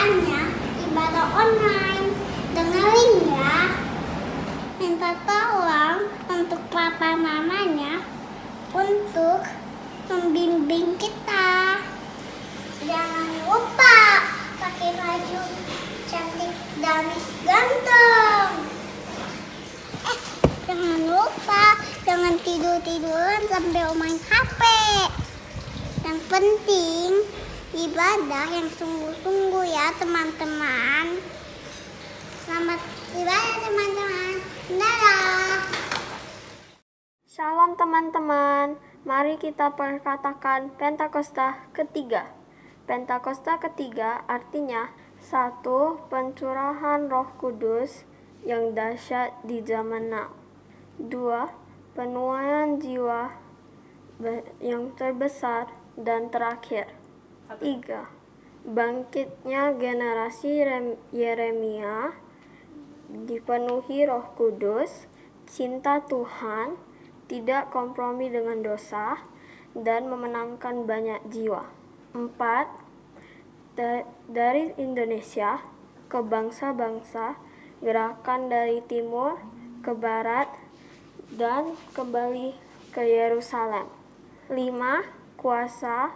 caranya ibadah online. Dengerin ya. Minta tolong untuk papa mamanya untuk membimbing kita. Jangan lupa pakai baju cantik dan ganteng. Jangan lupa jangan tidur-tiduran sambil main HP. Yang penting ibadah yang sungguh-sungguh ya teman-teman. Selamat ibadah teman-teman. Dadah. Shalom teman-teman, mari kita perkatakan Pentakosta ketiga. Pentakosta ketiga artinya 1. Pencurahan Roh Kudus yang dahsyat di zaman now. 2. Penuaian jiwa yang terbesar dan terakhir. 3. Bangkitnya generasi Yeremia dipenuhi Roh Kudus, cinta Tuhan, tidak kompromi dengan dosa, dan memenangkan banyak jiwa. 4. Dari Indonesia ke bangsa-bangsa, gerakan dari timur ke barat, dan kembali ke Yerusalem. 5. Kuasa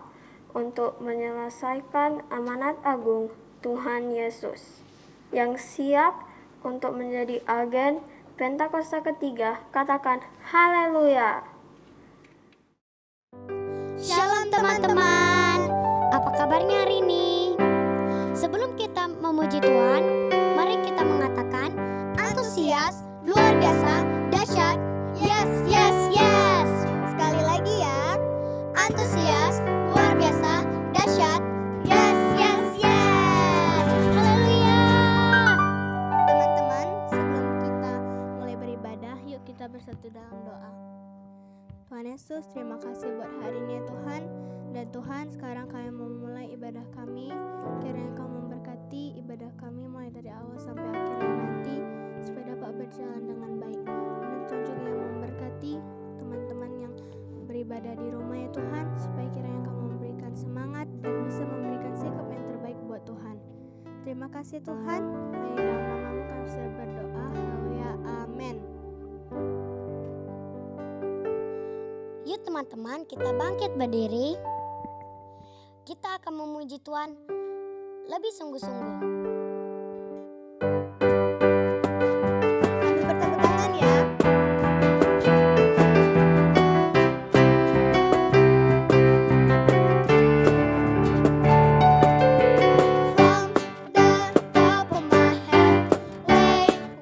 untuk menyelesaikan amanat agung Tuhan Yesus. Yang siap untuk menjadi agen Pentakosta ketiga, katakan haleluya. Shalom teman-teman, apa kabarnya hari ini? Sebelum kita memuji Tuhan, mari kita mengatakan antusias, luar biasa, dahsyat, yes, yes, yes. Sekali lagi ya, antusias, luar biasa, dahsyat, yes, yes, yes. Haleluya. Teman-teman, sebelum kita mulai beribadah, yuk kita bersatu dalam doa. Tuhan Yesus, terima kasih buat hari ini ya Tuhan. Dan Tuhan, sekarang kami mau mulai ibadah kami. Kiranya Kau memberkati ibadah kami mulai dari awal sampai akhirnya nanti, supaya dapat berjalan dengan baik. Dan Tuhan juga yang memberkati teman-teman yang beribadah di rumah ya Tuhan, supaya kiranya Kau memberikan semangat dan bisa memberikan sikap yang terbaik buat Tuhan. Terima kasih Tuhan. Hanya dalam nama-Mu kami sudah berdoa. Haleluya. Amin. Yuk teman-teman, kita bangkit berdiri. Kita akan memuji Tuhan lebih sungguh-sungguh. Sambil bertepuk tangan ya. From the top of my head,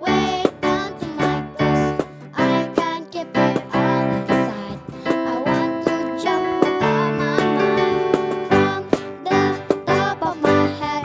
way down to my toes, I can't keep it all inside. I want to jump out my mind. From the top of my head,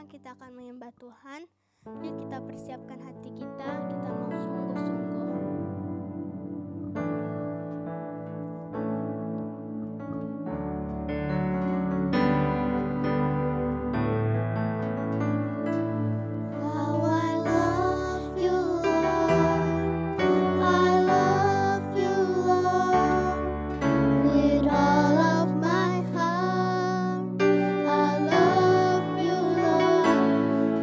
kita akan menyembah Tuhan. Yuk kita persiapkan hati kita mau sungguh-sungguh. How I love you, Lord. I love you, Lord. With all of my heart, I love you, Lord.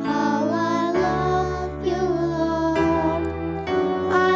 How I love you, Lord. I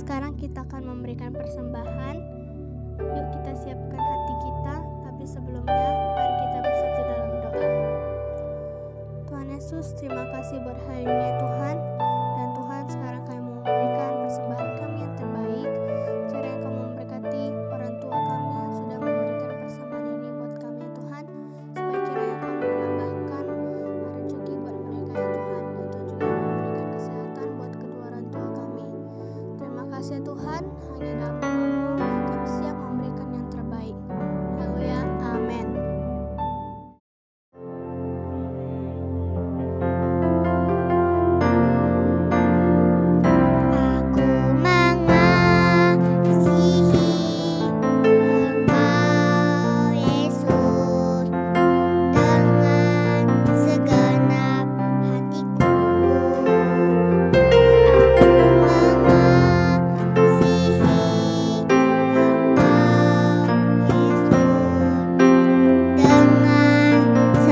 sekarang kita akan memberikan persembahan. Yuk kita siapkan hati kita, tapi sebelumnya mari kita bersatu dalam doa. Tuhan Yesus, terima kasih buat hari ini ya Tuhan. Dan Tuhan, sekarang kami mau memberikan persembahan kami yang terbaik. Cara yang Kamu memberkati orang tua kami yang sudah memberikan persembahan ini buat kami ya Tuhan. Supaya kiranya Kamu menambahkan rezeki buat mereka ya Tuhan. Dan Tuhan juga memberikan kesehatan buat kedua orang tua kami. Terima kasih ya Tuhan, hanya dalam nama-Mu kami siap memberikan yang terbaik. Haleluya, amin. Aku mengasihi Engkau Yesus dengan segenap hatiku.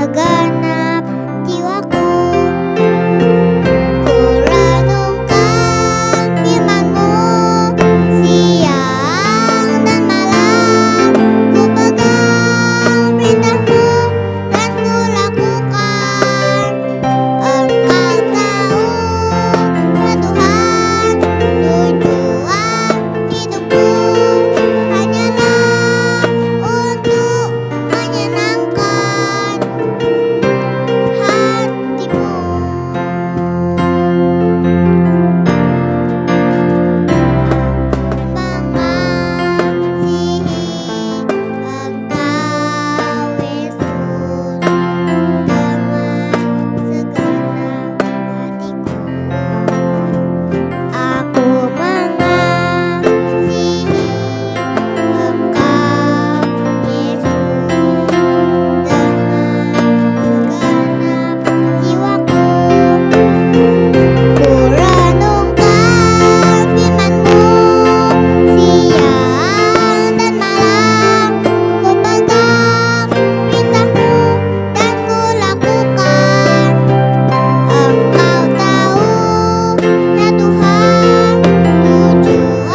Segenap jiwaku, ku renungkan firman-Mu siang dan malam, ku pegang perintah-Mu dan ku lakukan. Engkau tahu ya Tuhan, tujuan hidupku hanyalah untuk menyenangkan hati-Mu. Mengasihi Engkau Yesus dengan segenap hatiku. Aku mengasihi Engkau Yesus dengan segenap jiwaku. Ku renungkan firman-Mu siang dan malam, ku pegang perintah-Mu dan ku lakukan. Engkau tahu ya Tuhan, tujuan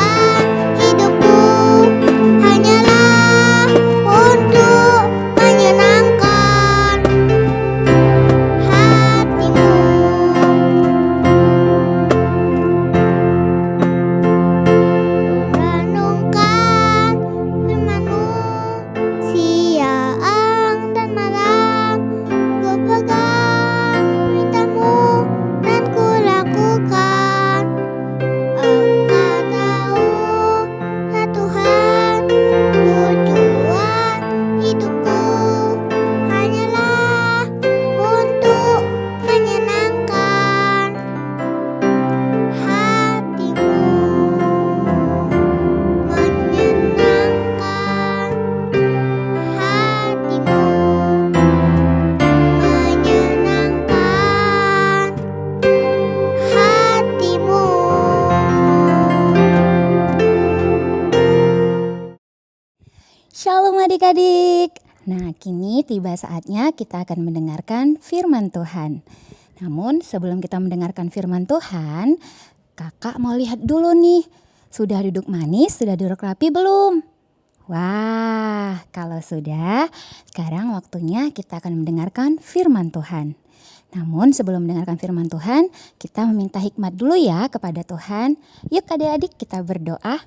hidupku hanyalah untuk menyenangkan hati-Mu. Ku renungkan firman-Mu siang dan malam, ku pegang perintah-Mu dan ku lakukan. Engkau tahu ya Tuhan, tujuan hidupku hanyalah untuk menyenangkan hati-Mu. Menyenangkan hati-Mu. Menyenangkan hati-Mu. Shalom adik-adik. Nah, kini tiba saatnya kita akan mendengarkan firman Tuhan. Namun sebelum kita mendengarkan firman Tuhan, kakak mau lihat dulu nih. Sudah duduk manis, sudah duduk rapi belum? Wah, kalau sudah, sekarang waktunya kita akan mendengarkan firman Tuhan. Namun sebelum mendengarkan firman Tuhan, kita meminta hikmat dulu ya kepada Tuhan. Yuk adik-adik kita berdoa.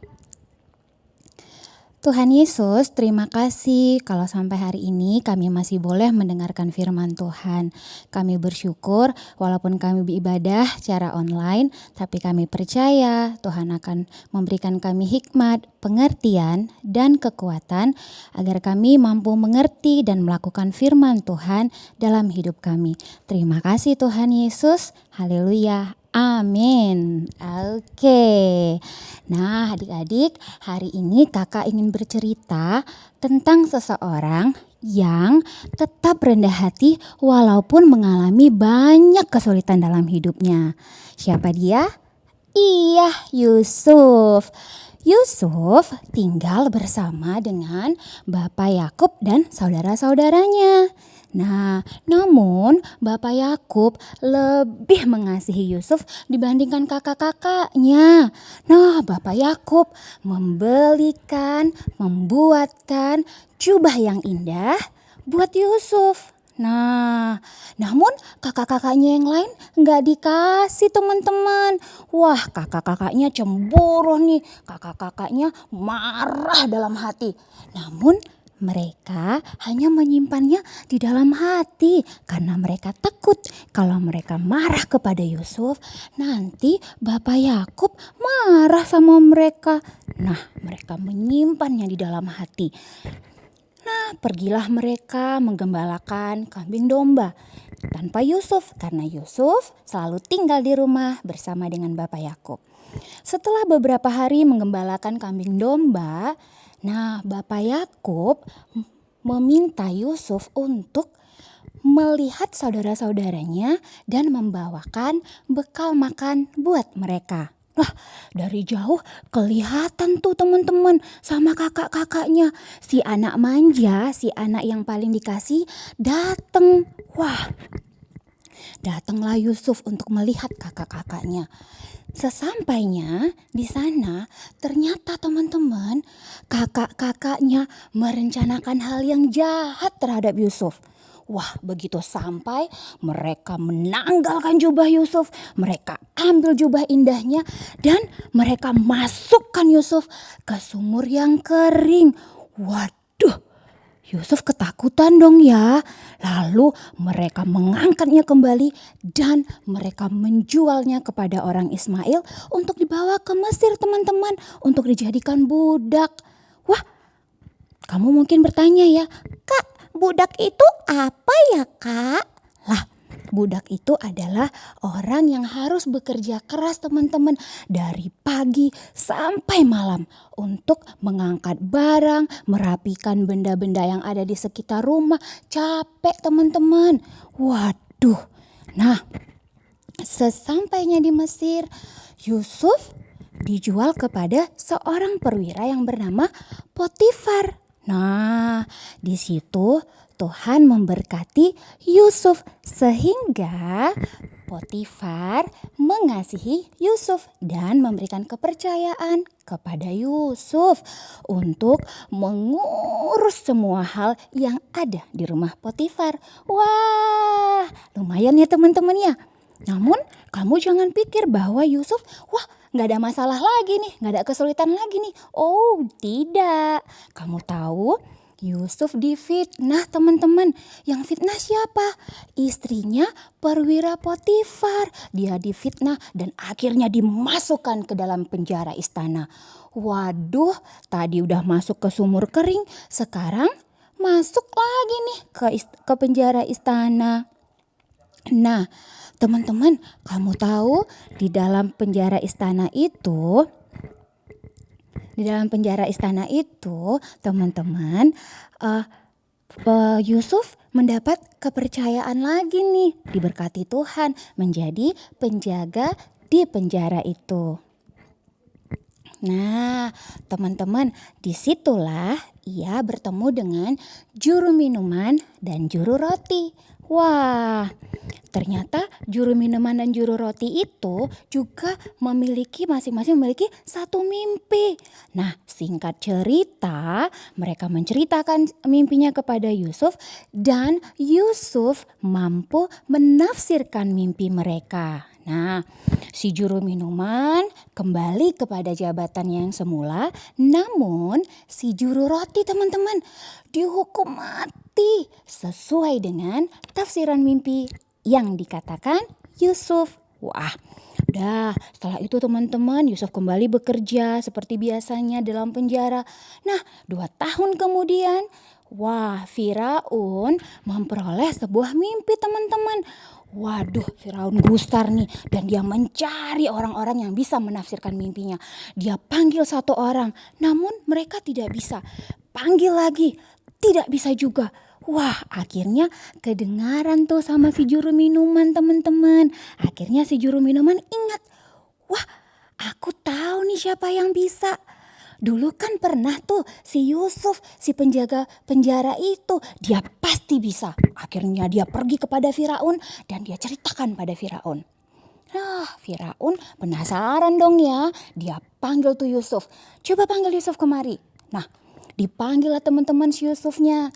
Tuhan Yesus, terima kasih kalau sampai hari ini kami masih boleh mendengarkan firman Tuhan. Kami bersyukur walaupun kami beribadah secara online, tapi kami percaya Tuhan akan memberikan kami hikmat, pengertian, dan kekuatan agar kami mampu mengerti dan melakukan firman Tuhan dalam hidup kami. Terima kasih Tuhan Yesus. Haleluya. Amin. Oke. Nah, adik-adik, hari ini kakak ingin bercerita tentang seseorang yang tetap rendah hati walaupun mengalami banyak kesulitan dalam hidupnya. Siapa dia? Iya, Yusuf. Yusuf tinggal bersama dengan Bapak Yakub dan saudara-saudaranya. Nah, namun Bapak Yakub lebih mengasihi Yusuf dibandingkan kakak-kakaknya. Nah, Bapak Yakub membuatkan jubah yang indah buat Yusuf. Nah, namun kakak-kakaknya yang lain nggak dikasih teman-teman. Wah, kakak-kakaknya cemburu nih. Kakak-kakaknya marah dalam hati. Namun mereka hanya menyimpannya di dalam hati karena mereka takut kalau mereka marah kepada Yusuf, nanti Bapak Yakub marah sama mereka. Nah, mereka menyimpannya di dalam hati. Nah, pergilah mereka menggembalakan kambing domba tanpa Yusuf karena Yusuf selalu tinggal di rumah bersama dengan Bapak Yakub. Setelah beberapa hari menggembalakan kambing domba, nah Bapak Yakub meminta Yusuf untuk melihat saudara-saudaranya dan membawakan bekal makan buat mereka. Lah, dari jauh kelihatan tuh teman-teman sama kakak-kakaknya. Si anak manja, si anak yang paling dikasih datang. Wah, datanglah Yusuf untuk melihat kakak-kakaknya. Sesampainya di sana, ternyata teman-teman, kakak-kakaknya merencanakan hal yang jahat terhadap Yusuf. Wah, begitu sampai mereka menanggalkan jubah Yusuf, mereka ambil jubah indahnya dan mereka masukkan Yusuf ke sumur yang kering. Waduh, Yusuf ketakutan dong ya. Lalu mereka mengangkatnya kembali dan mereka menjualnya kepada orang Ismail untuk dibawa ke Mesir teman-teman, untuk dijadikan budak. Wah, kamu mungkin bertanya ya, Kak, budak itu apa ya Kak? Lah, budak itu adalah orang yang harus bekerja keras teman-teman dari pagi sampai malam untuk mengangkat barang, merapikan benda-benda yang ada di sekitar rumah. Capek teman-teman. Waduh. Nah, sesampainya di Mesir, Yusuf dijual kepada seorang perwira yang bernama Potifar. Nah, di situ Tuhan memberkati Yusuf sehingga Potifar mengasihi Yusuf dan memberikan kepercayaan kepada Yusuf untuk mengurus semua hal yang ada di rumah Potifar. Wah, lumayan ya teman-teman ya. Namun kamu jangan pikir bahwa Yusuf, wah gak ada masalah lagi nih, gak ada kesulitan lagi nih. Oh tidak, kamu tahu Yusuf difitnah teman-teman. Yang fitnah siapa? Istrinya perwira Potifar. Dia difitnah dan akhirnya dimasukkan ke dalam penjara istana. Waduh, tadi udah masuk ke sumur kering, sekarang masuk lagi nih ke penjara istana. Nah, teman-teman, kamu tahu di dalam penjara istana itu, teman-teman, Yusuf mendapat kepercayaan lagi nih, diberkati Tuhan menjadi penjaga di penjara itu. Nah, teman-teman, disitulah ia bertemu dengan juru minuman dan juru roti. Wah, ternyata juru minuman dan juru roti itu juga masing-masing memiliki satu mimpi. Nah, singkat cerita, mereka menceritakan mimpinya kepada Yusuf dan Yusuf mampu menafsirkan mimpi mereka. Nah, si juru minuman kembali kepada jabatan yang semula, namun si juru roti teman-teman dihukum mati sesuai dengan tafsiran mimpi yang dikatakan Yusuf. Wah, setelah itu teman-teman Yusuf kembali bekerja seperti biasanya dalam penjara. Nah, 2 tahun kemudian, Firaun memperoleh sebuah mimpi teman-teman. Waduh, Firaun gusar nih dan dia mencari orang-orang yang bisa menafsirkan mimpinya. Dia panggil satu orang, namun mereka tidak bisa. Panggil lagi, tidak bisa juga. Wah, akhirnya kedengaran tuh sama si juru minuman teman-teman. Akhirnya si juru minuman ingat, wah aku tahu nih siapa yang bisa. Dulu kan pernah tuh si Yusuf, si penjaga penjara itu, dia pasti bisa. Akhirnya dia pergi kepada Firaun dan dia ceritakan pada Firaun. Nah, Firaun penasaran dong ya. Dia panggil tuh Yusuf. Coba panggil Yusuf kemari. Nah, dipanggil lah teman-teman si Yusufnya.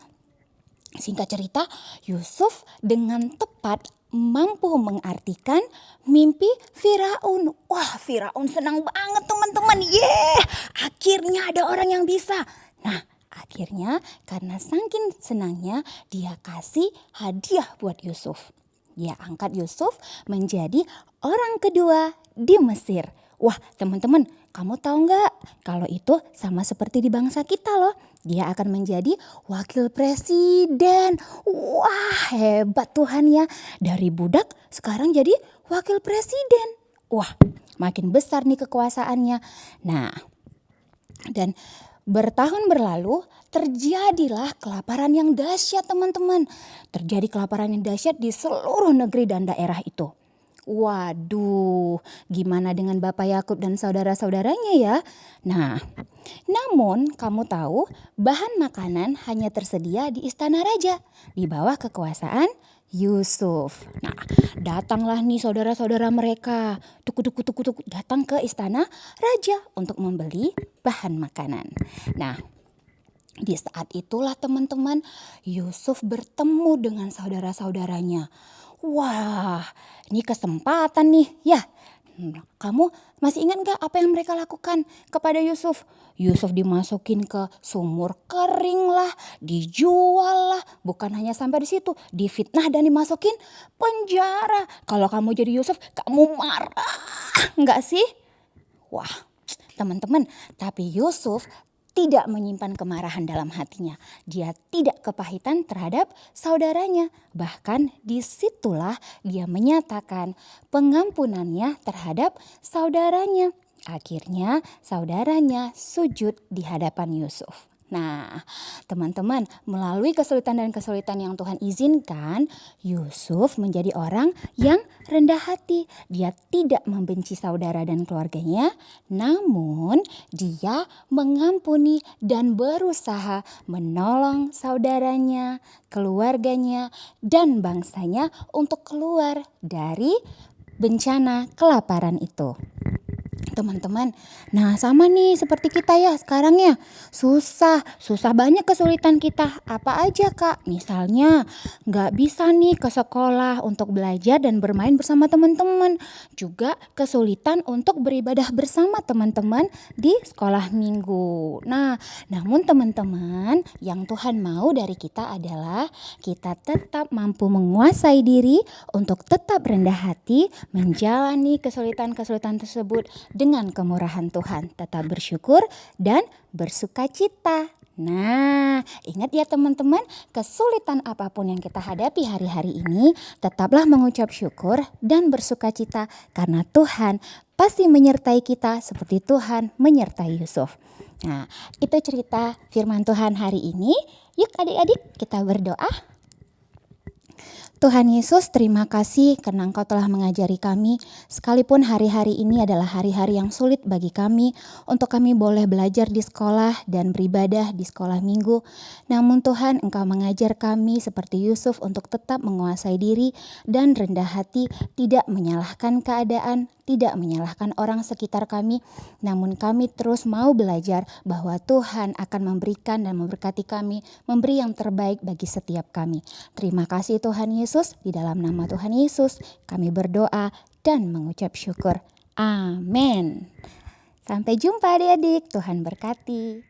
Singkat cerita, Yusuf dengan tepat mampu mengartikan mimpi Firaun. Wah, Firaun senang banget teman-teman. Akhirnya ada orang yang bisa. Nah, akhirnya karena saking senangnya dia kasih hadiah buat Yusuf. Dia angkat Yusuf menjadi orang kedua di Mesir. Wah, teman-teman, kamu tahu nggak kalau itu sama seperti di bangsa kita loh. Dia akan menjadi wakil presiden. Wah, hebat Tuhan ya. Dari budak sekarang jadi wakil presiden. Wah, makin besar nih kekuasaannya. Nah, dan bertahun berlalu terjadilah kelaparan yang dahsyat teman-teman. Terjadi kelaparan yang dahsyat di seluruh negeri dan daerah itu. Waduh, gimana dengan Bapak Yakub dan saudara-saudaranya ya? Nah, namun kamu tahu bahan makanan hanya tersedia di istana raja di bawah kekuasaan Yusuf. Nah, datanglah nih saudara-saudara mereka, tuku datang ke istana raja untuk membeli bahan makanan. Nah, di saat itulah teman-teman Yusuf bertemu dengan saudara-saudaranya. Wah, ini kesempatan nih ya. Kamu masih ingat gak apa yang mereka lakukan kepada Yusuf? Yusuf dimasukin ke sumur kering lah, dijual lah. Bukan hanya sampai di situ, difitnah dan dimasukin penjara. Kalau kamu jadi Yusuf, kamu marah gak sih? Wah, teman-teman, tapi Yusuf tidak menyimpan kemarahan dalam hatinya. Dia tidak kepahitan terhadap saudaranya. Bahkan disitulah dia menyatakan pengampunannya terhadap saudaranya. Akhirnya saudaranya sujud di hadapan Yusuf. Nah, teman-teman, melalui kesulitan dan kesulitan yang Tuhan izinkan, Yusuf menjadi orang yang rendah hati. Dia tidak membenci saudara dan keluarganya, namun dia mengampuni dan berusaha menolong saudaranya, keluarganya, dan bangsanya untuk keluar dari bencana kelaparan itu. Teman-teman, nah sama nih seperti kita ya sekarang ya, susah banyak kesulitan kita. Apa aja Kak? Misalnya gak bisa nih ke sekolah untuk belajar dan bermain bersama teman-teman. Juga kesulitan untuk beribadah bersama teman-teman di sekolah minggu. Nah, namun teman-teman, yang Tuhan mau dari kita adalah kita tetap mampu menguasai diri untuk tetap rendah hati menjalani kesulitan-kesulitan tersebut dengan kemurahan Tuhan, tetap bersyukur dan bersukacita. Nah, ingat ya teman-teman, kesulitan apapun yang kita hadapi hari-hari ini, tetaplah mengucap syukur dan bersukacita karena Tuhan pasti menyertai kita seperti Tuhan menyertai Yusuf. Nah, itu cerita firman Tuhan hari ini. Yuk adik-adik kita berdoa. Tuhan Yesus, terima kasih karena Engkau telah mengajari kami, sekalipun hari-hari ini adalah hari-hari yang sulit bagi kami, untuk kami boleh belajar di sekolah dan beribadah di sekolah minggu. Namun Tuhan, Engkau mengajar kami seperti Yusuf untuk tetap menguasai diri dan rendah hati, tidak menyalahkan keadaan, tidak menyalahkan orang sekitar kami, namun kami terus mau belajar bahwa Tuhan akan memberikan dan memberkati kami, memberi yang terbaik bagi setiap kami. Terima kasih Tuhan Yesus, di dalam nama Tuhan Yesus kami berdoa dan mengucap syukur. Amin. Sampai jumpa adik-adik, Tuhan berkati.